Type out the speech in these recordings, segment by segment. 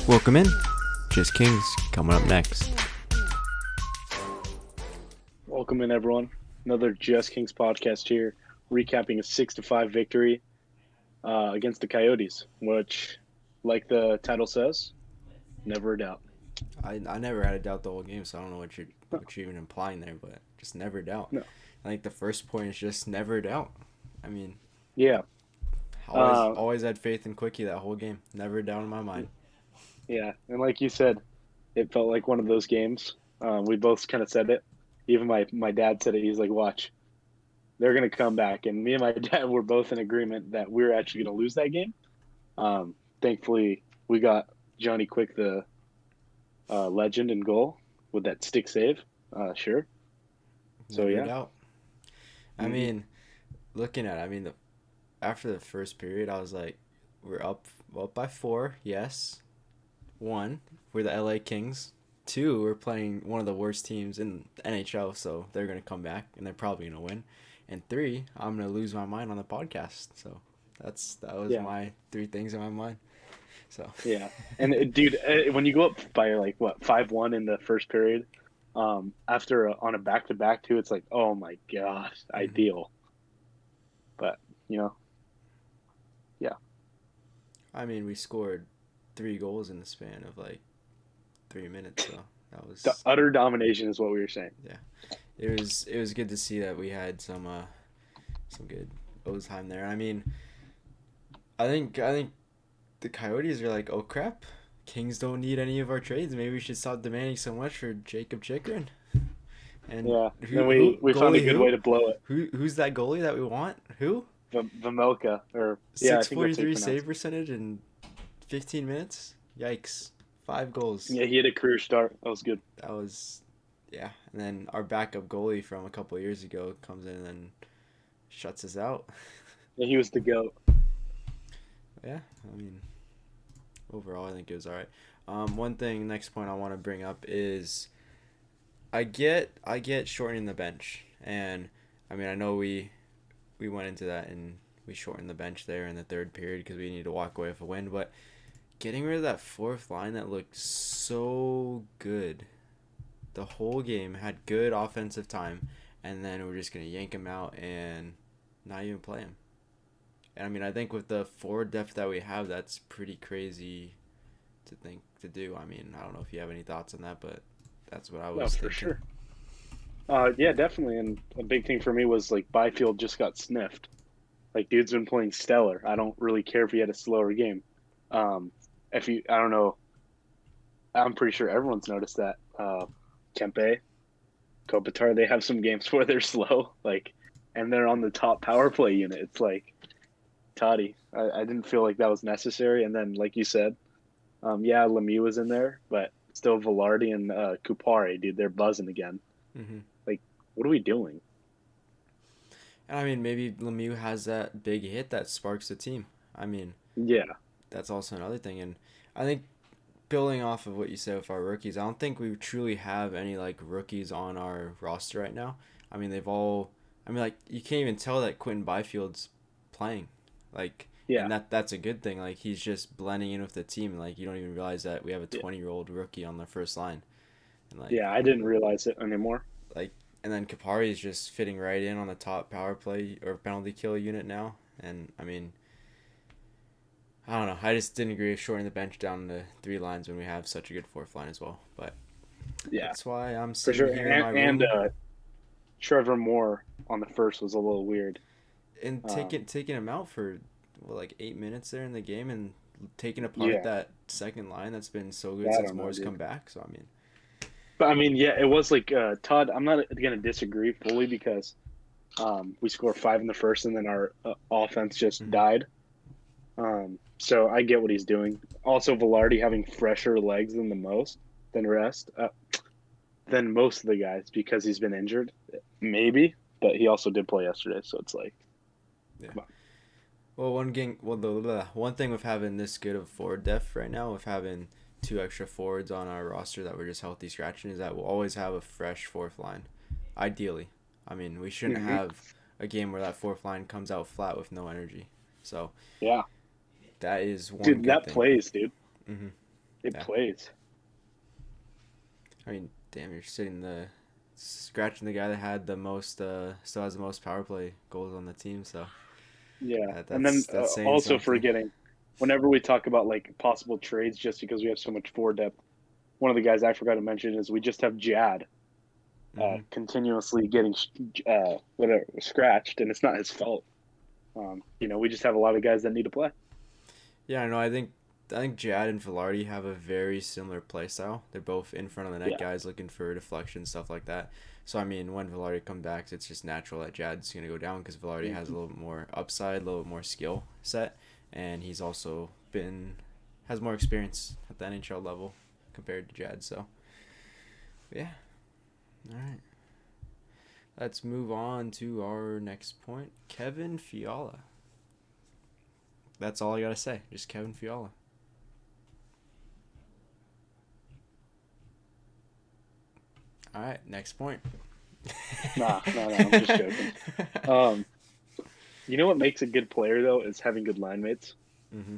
Welcome in. Just Kings coming up next. Welcome in, everyone. Another Just Kings podcast here, recapping a 6-5 victory against the Coyotes, which, like the title says, never a doubt. I never had a doubt the whole game, so I don't know what you're even implying there, but just never doubt. No. I think the first point is just never doubt. I mean, Yeah. always had faith in Quickie that whole game. Never a doubt in my mind. Yeah. And like you said, it felt like one of those games. We both kind of said it. Even my dad said it. He's like, watch, they're going to come back. And me and my dad were both in agreement that we were actually going to lose that game. Thankfully, we got Johnny Quick, the legend, in goal with that stick save. Sure. So, Never yeah. doubt. I mean, looking at it, after the first period, I was like, we're up by 4, yes. 1, we're the LA Kings. 2, we're playing one of the worst teams in the NHL, so they're going to come back, and they're probably going to win. And 3, I'm going to lose my mind on the podcast. So that was my 3 things in my mind. So yeah, and dude, when you go up by 5-1 in the first period, after on a back-to-back too, it's like, oh my gosh, ideal. But yeah. I mean, we scored 3 goals in the span of 3 minutes, so that was The utter domination is what we were saying. Yeah, it was good to see that we had some good overtime there. I mean, I think the Coyotes are like, oh crap, Kings don't need any of our trades. Maybe we should stop demanding so much for Jacob Chikrin. And then we found a good way to blow it. Who's that goalie that we want? Who? Vamelka, or 643 save percentage in 15 minutes. Yikes! 5 goals. Yeah, he had a career start. That was good. That was, yeah. And then our backup goalie from a couple of years ago comes in and shuts us out. Yeah, he was the GOAT. Yeah, I mean, overall, I think it was all right. Next point I want to bring up is I get shortening the bench. And, I mean, I know we went into that and we shortened the bench there in the third period because we needed to walk away with a win. But getting rid of that fourth line that looked so good the whole game, had good offensive time, and then we're just going to yank him out and not even play him. And, I mean, I think with the forward depth that we have, that's pretty crazy to do. I mean, I don't know if you have any thoughts on that, but that's what I was thinking. For sure. Yeah, definitely. And a big thing for me was Byfield just got sniffed. Dude's been playing stellar. I don't really care if he had a slower game. I don't know. I'm pretty sure everyone's noticed that. Kempe, Kopitar, they have some games where they're slow, and they're on the top power play unit. It's Toddy. I didn't feel like that was necessary. And then, like you said, Lemieux was in there, but still Velarde and Kupari, dude, they're buzzing again. Mm-hmm. What are we doing? And I mean, maybe Lemieux has that big hit that sparks the team. I mean, yeah, that's also another thing. And I think building off of what you said with our rookies, I don't think we truly have any rookies on our roster right now. I mean, you can't even tell that Quentin Byfield's playing. And that's a good thing. He's just blending in with the team. You don't even realize that we have a 20-year-old rookie on the first line. And I didn't realize it anymore. And then Kupari is just fitting right in on the top power play or penalty kill unit now. And, I mean, I don't know. I just didn't agree with shortening the bench down to 3 lines when we have such a good fourth line as well. But that's why I'm sitting here in my room. And Trevor Moore on the first was a little weird. And taking him out for, 8 minutes there in the game and taking apart that second line that's been so good since Moore's come back. So, I mean. But, I mean, it was Todd, I'm not going to disagree fully because we scored 5 in the first and then our offense just died. So I get what he's doing. Also, Velarde having fresher legs than most of the guys because he's been injured. Maybe, but he also did play yesterday, so it's yeah. Well, one thing with having this good of forward depth right now, with having 2 extra forwards on our roster that we're just healthy scratching, is that we'll always have a fresh fourth line, ideally. I mean, we shouldn't have a game where that fourth line comes out flat with no energy. So yeah, that is one. Dude, that thing. plays, dude. Mm-hmm. It Yeah. plays. I mean, damn, you're scratching the guy that had the most, still has the most power play goals on the team. So Yeah, and then that's saying also something. forgetting, whenever we talk about like possible trades, just because we have so much forward depth, one of the guys I forgot to mention is we just have Jad Hmm. continuously getting whatever scratched, and it's not his fault. We just have a lot of guys that need to play. Yeah, I know. I think Jad and Velarde have a very similar play style. They're both in front of the net Yeah, guys looking for deflection stuff like that. So I mean, when Velarde comes back, it's just natural that Jad's gonna go down because Velarde has a hmm little bit more upside, a little bit more skill set, and he's also been has more experience at the NHL level compared to Jad. So yeah, all right. Let's move on to our next point. Kevin Fiala. That's all I gotta say. Just Kevin Fiala. All right, next point. nah, no, no, I'm just joking. Um, you know what makes a good player though is having good line mates, Mm-hmm.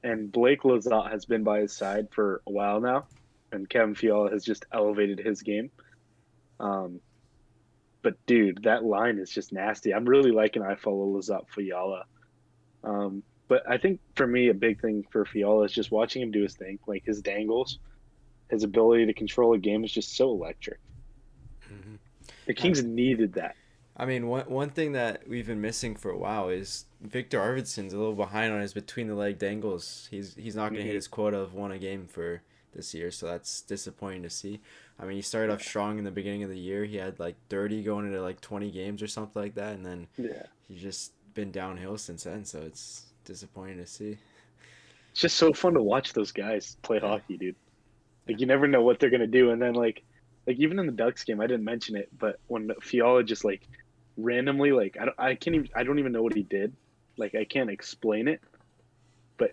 and Blake Lizotte has been by his side for a while now, and Kevin Fiala has just elevated his game. Um, but dude, that line is just nasty. I'm really liking I follow Lizotte Fiala. But I think for me, a big thing for Fiala is just watching him do his thing. Like his dangles, his ability to control a game is just so electric. Mm-hmm. The Kings needed that. I mean, one thing that we've been missing for a while is Victor Arvidsson's a little behind on his between the leg dangles. He's not going to hit Hmm his quota of one a game for this year, so that's disappointing to see. I mean, he started off Yeah, strong in the beginning of the year. He had like 30 going into like 20 games or something like that, and then yeah. he's just been downhill since then. So it's disappointing to see. It's just so fun to watch those guys play Yeah, hockey, dude. yeah. Like you never know what they're gonna do, and then like even in the Ducks game, I didn't mention it, but when Fiala just like randomly like I don't even know what he did. Like I can't explain it, but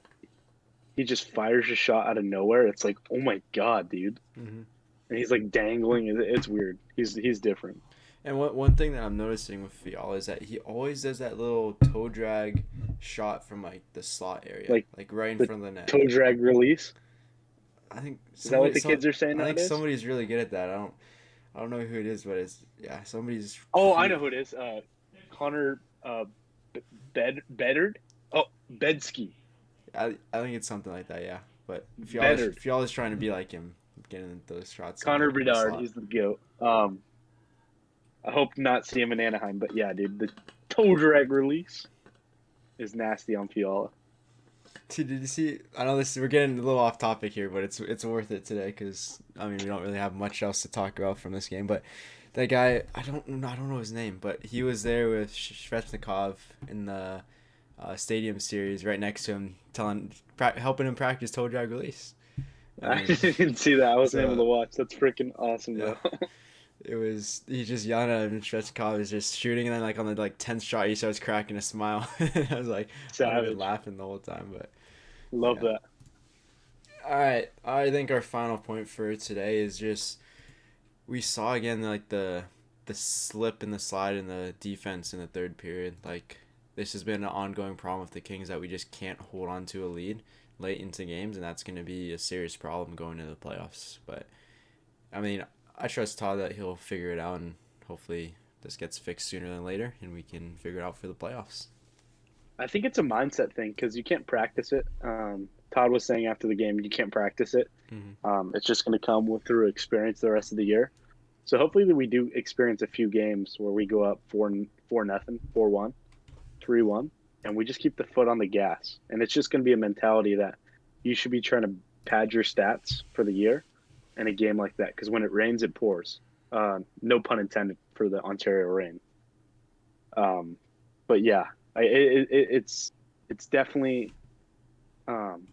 he just fires a shot out of nowhere. It's like, oh my god, dude! Mm-hmm. And he's like dangling. It's weird. He's different. And one thing that I'm noticing with Fiala is that he always does that little toe drag shot from like the slot area, Like like right in the front of the net. toe drag release. I think Is that what somebody, the some, kids are saying I think nowadays? somebody's really good at that. I don't know who it is, but it's yeah, somebody's Oh, I know pretty. who it is. Connor Bedard. Oh, Bedsky. I think it's something like that, yeah. But Bedard. Fiala's trying to be like him, getting those shots in Connor the Bedard. slot. He's the goat. I hope not see him in Anaheim, but yeah, dude, the toe drag release is nasty on Fiala. Did you see? I know this. We're getting a little off topic here, but it's worth it today because I mean we don't really have much else to talk about from this game. But that guy, I don't know his name, but he was there with Svechnikov in the stadium series, right next to him, helping him practice toe drag release. I I mean, didn't see that. I wasn't able so to watch. That's freaking awesome, yeah, though. it was he just yelling at him, and Svechnikov is just shooting, and then like on the like 10th shot, he starts cracking a smile. I was like, I'd have been Savage. laughing the whole time, but Love yeah. that. All right, I think our final point for today is just we saw again like the slip and the slide in the defense in the third period. Like this has been an ongoing problem with the Kings that we just can't hold on to a lead late into games, and that's going to be a serious problem going into the playoffs. But I mean, I trust Todd that he'll figure it out, and hopefully this gets fixed sooner than later, and we can figure it out for the playoffs. I think it's a mindset thing because you can't practice it. Todd was saying after the game, you can't practice it. Mm-hmm. It's just going to come with through experience the rest of the year. So hopefully that we do experience a few games where we go up 4-0, 4-1, 3-1, and we just keep the foot on the gas. And it's just going to be a mentality that you should be trying to pad your stats for the year in a game like that because when it rains, it pours. No pun intended for the Ontario rain. Um, but yeah, it's definitely um,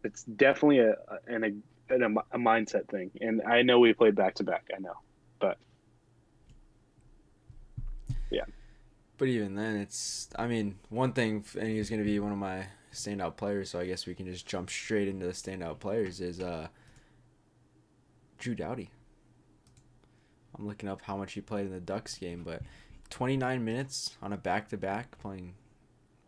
it's definitely a mindset thing. And I know we played back to back. I know, but yeah, But even then, it's I mean one thing, and he's going to be one of my standout players. So I guess we can just jump straight into the standout players. Is Drew Doughty. I'm looking up how much he played in the Ducks game, but 29 minutes on a back to back, playing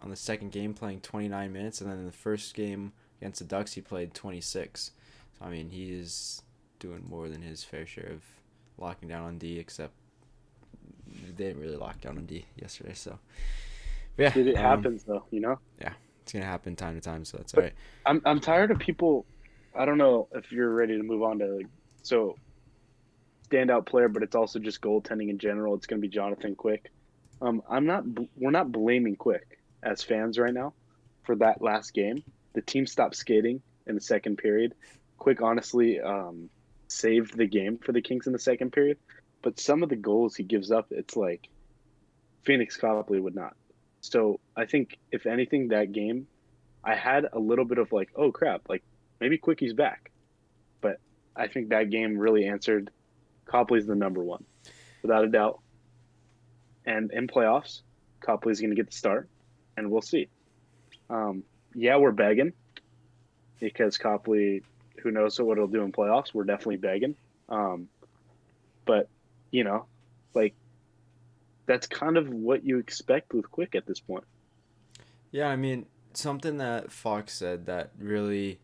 on the second game playing 29 minutes, and then in the first game against the Ducks, he played 26. So I mean, he is doing more than his fair share of locking down on D. Except they didn't really lock down on D yesterday. So but yeah, It happens though, you know. yeah, it's gonna happen time to time. So that's all But right. I'm tired of people. I don't know if you're ready to move on to like, so standout player, but it's also just goaltending in general. It's going to be Jonathan Quick. I'm not. We're not blaming Quick as fans right now for that last game. The team stopped skating in the second period. Quick honestly saved the game for the Kings in the second period, but some of the goals he gives up, it's like Phoenix Copley would not. So I think if anything, that game, I had a little bit of like, oh crap, like maybe Quickie's back, but I think that game really answered Copley's the number one, without a doubt. And in playoffs, Copley's going to get the start, and we'll see. Yeah, we're begging because Copley, who knows what he'll do in playoffs. We're definitely begging. But, you know, like that's kind of what you expect with Quick at this point. Yeah, I mean, something that Fox said that really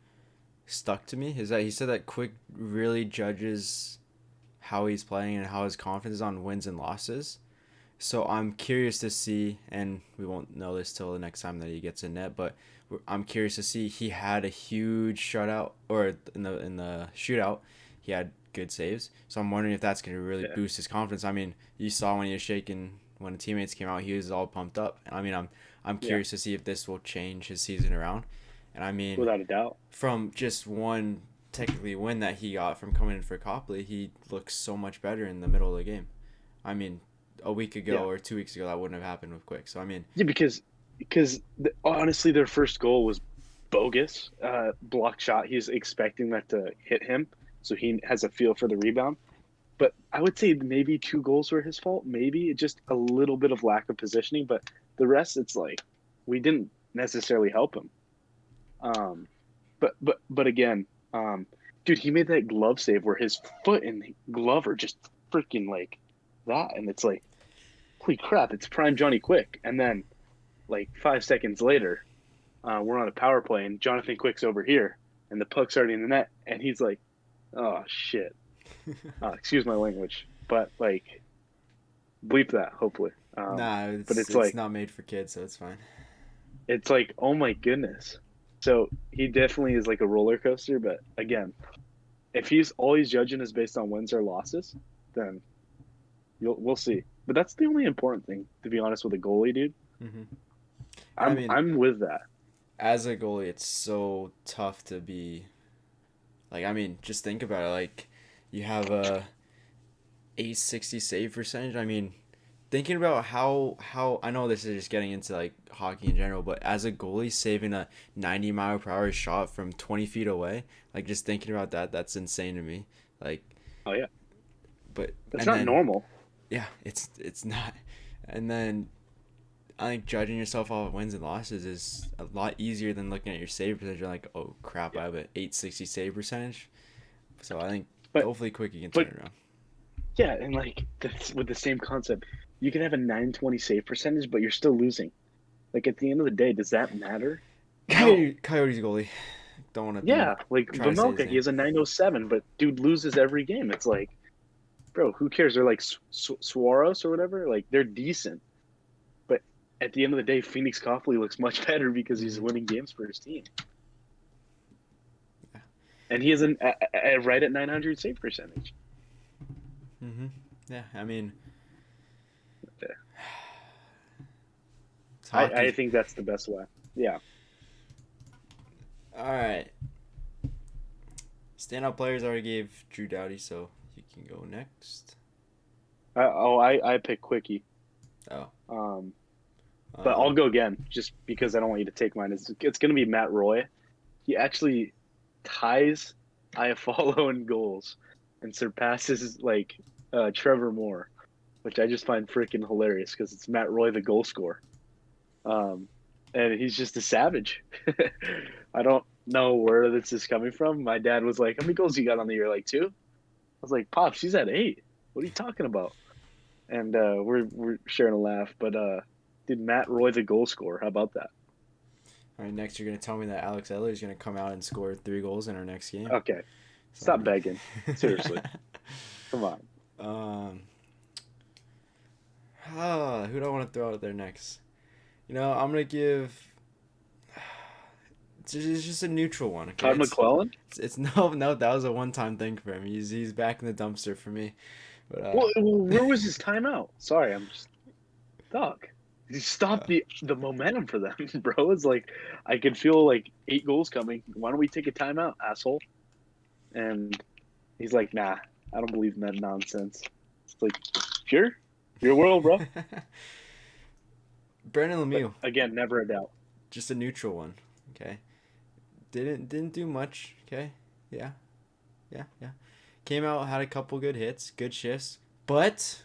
stuck to me is that he said that Quick really judges how he's playing and how his confidence is on wins and losses. So I'm curious to see, and we won't know this till the next time that he gets in net, but I'm curious to see. He had a huge shutout, or in the shootout, he had good saves. So I'm wondering if that's going to really Yeah. boost his confidence. I mean, you saw when he was shaking when the teammates came out, he was all pumped up. And I mean, I'm Yeah, curious to see if this will change his season around. And I mean, without a doubt. from just one technically win that he got from coming in for Copley, he looks so much better in the middle of the game. I mean, a week ago Yeah. or 2 weeks ago, that wouldn't have happened with Quick. So I mean, Yeah, because honestly, their first goal was bogus. Block shot. He's expecting that to hit him, so he has a feel for the rebound. But I would say maybe two goals were his fault. Maybe just a little bit of lack of positioning, but the rest, it's like we didn't necessarily help him. Um, but again, dude, he made that glove save where his foot and glove are just freaking like that, and it's like, holy crap, it's prime Johnny Quick. And then like 5 seconds later, we're on a power play, and Jonathan Quick's over here, and the puck's already in the net, and he's like, oh shit. Excuse my language, but like bleep that hopefully. nah, But it's not made for kids, so it's fine. it's like oh my goodness. So he definitely is like a roller coaster. But again, if he's always judging is based on wins or losses, then we'll see. But that's the only important thing, to be honest, with a goalie, dude. hmm I I'm mean, I'm with that. as a goalie, it's so tough to be like. I mean, just think about it. Like, you have a 860 save percentage. I mean, thinking about how I know this is just getting into like hockey in general, but as a goalie saving a 90 mile per hour shot from 20 feet away, like just thinking about that, that's insane to me. Like, Oh yeah, but that's and not then normal. yeah, it's not, and then I think judging yourself off of wins and losses is a lot easier than looking at your save percentage. You're like, oh crap, I Yeah, have an 860 save percentage. So I think but hopefully Quickie can turn but it around. yeah, and like that's with the same concept. You can have a 920 save percentage, but you're still losing. Like at the end of the day, does that matter? No. Coyotes goalie. Don't want to be Yeah, like try to say his Vamelka, he name. has a 907, but dude loses every game. It's like, bro, who cares? They're like Swaros or whatever. Like they're decent, but at the end of the day, Phoenix Copley looks much better because he's hmm winning games for his team, Yeah. and he is right at 900 save percentage. hmm Yeah. I mean, it's I hockey. think that's the best way. Yeah. All right. Standout players already gave Drew Doughty, so you can go next. I pick Quickie. Oh. Um, but I'll Um. go again just because I don't want you to take mine. It's going to be Matt Roy. He actually ties Iafallo in goals and surpasses like Trevor Moore, which I just find freaking hilarious because it's Matt Roy, the goal scorer. Um, and he's just a savage. I don't know where this is coming from. My dad was like, "How many goals you got on the year? Like two?" I was like, "Pops, he's at 8. What are you talking about?" And we're sharing a laugh. But dude, Matt Roy, the goal scorer. How about that? All right, next you're gonna tell me that Alex Eller is gonna come out and score 3 goals in our next game. Okay, stop begging. Seriously, come on. Um. Who do I want to throw out there next? I'm gonna give. It's just a neutral one. Okay. Todd McClellan. It's no. That was a one-time thing for him. He's back in the dumpster for me. But Well, where was his timeout? Sorry, I'm just stuck. He stopped the momentum for them, bro. It's like I could feel like 8 goals coming. Why don't we take a timeout, asshole? And he's like, nah, I don't believe in that nonsense. It's like, sure, your world, bro. Brandon Lemieux. But again, never a doubt. Just a neutral one. Okay. Didn't do much. Okay. Yeah. Came out, had a couple good hits, good shifts, but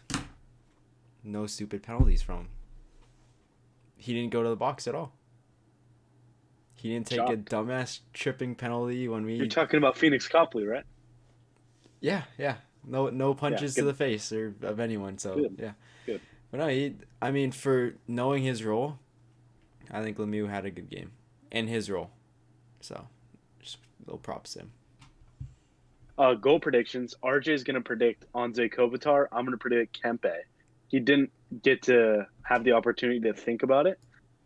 no stupid penalties from him. He didn't go to the box at all. He didn't take a dumbass tripping penalty when we. You're talking about Phoenix Copley, right? Yeah. No punches to the face or of anyone. So good. Yeah. Good. But no, for knowing his role, I think Lemieux had a good game in his role. So, just little props to him. Goal predictions. RJ is going to predict Anze Kopitar. I'm going to predict Kempe. He didn't get to have the opportunity to think about it,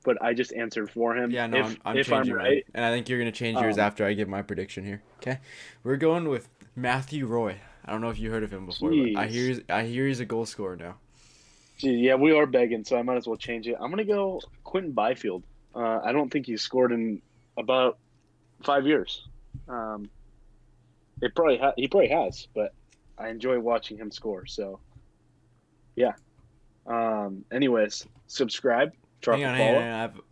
but I just answered for him. Yeah, no, I'm changing mine. And I think you're going to change yours after I give my prediction here. Okay? We're going with Matthew Roy. I don't know if you heard of him before, but I hear he's a goal scorer now. Gee, yeah, we are begging, so I might as well change it. I'm going to go Quentin Byfield. I don't think he's scored in about 5 years. He probably has, but I enjoy watching him score. So, yeah. Anyways, subscribe. Drop a follow. Hang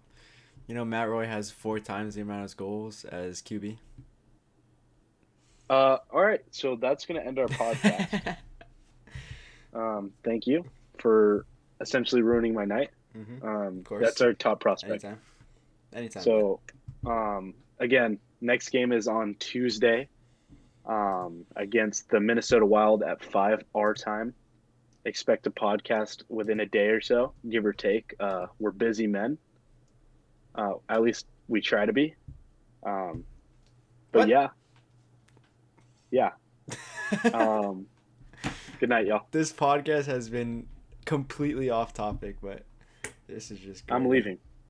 on. Matt Roy has 4 times the amount of goals as QB. All right, so that's gonna end our podcast. Thank you for essentially ruining my night. Of course. That's our top prospect. Anytime. So, again, next game is on Tuesday. Against the Minnesota Wild at 5 our time. Expect a podcast within a day or so, give or take. We're busy men. At least we try to be. But what? Yeah. Good night, y'all. This podcast has been completely off topic, but this is just great. I'm leaving.